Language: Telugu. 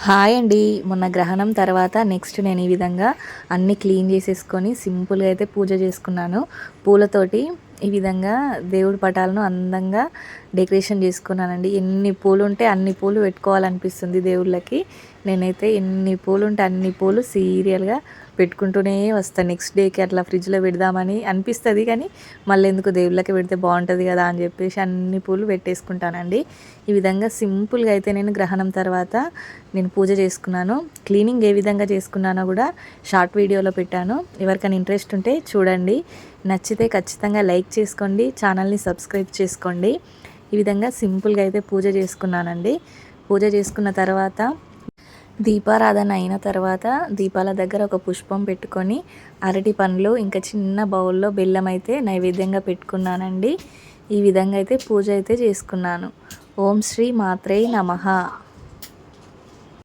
హాయ్ అండి. మొన్న గ్రహణం తర్వాత నెక్స్ట్ నేను ఈ విధంగా అన్నీ క్లీన్ చేసేసుకొని సింపుల్గా అయితే పూజ చేసుకున్నాను. పూలతోటి ఈ విధంగా దేవుడి పటాలను అందంగా డెకరేషన్ చేసుకున్నానండి. ఎన్ని పూలు ఉంటే అన్ని పూలు పెట్టుకోవాలనిపిస్తుంది దేవుళ్ళకి. నేనైతే ఎన్ని పూలు ఉంటే అన్ని పూలు సీరియల్గా పెట్టుకుంటూనే వస్తాను. నెక్స్ట్ డేకి అట్లా ఫ్రిడ్జ్లో పెడదామని అనిపిస్తుంది, కానీ మళ్ళీ ఎందుకు దేవుళ్ళకి పెడితే బాగుంటుంది కదా అని చెప్పేసి అన్ని పూలు పెట్టేసుకుంటానండి. ఈ విధంగా సింపుల్గా అయితే నేను గ్రహణం తర్వాత నేను పూజ చేసుకున్నాను. క్లీనింగ్ ఏ విధంగా చేసుకున్నానో కూడా షార్ట్ వీడియోలో పెట్టాను. ఎవరికైనా ఇంట్రెస్ట్ ఉంటే చూడండి. నచ్చితే ఖచ్చితంగా లైక్ చేసుకోండి, ఛానల్ని సబ్స్క్రైబ్ చేసుకోండి. ఈ విధంగా సింపుల్గా అయితే పూజ చేసుకున్నానండి. పూజ చేసుకున్న తర్వాత దీపారాధన అయిన తర్వాత దీపాల దగ్గర ఒక పుష్పం పెట్టుకొని అరటి పండ్లు ఇంకా చిన్న బౌల్లో బెల్లం అయితే నైవేద్యంగా పెట్టుకున్నానండి. ఈ విధంగా అయితే పూజ అయితే చేసుకున్నాను. ఓం శ్రీ మాత్రే నమః.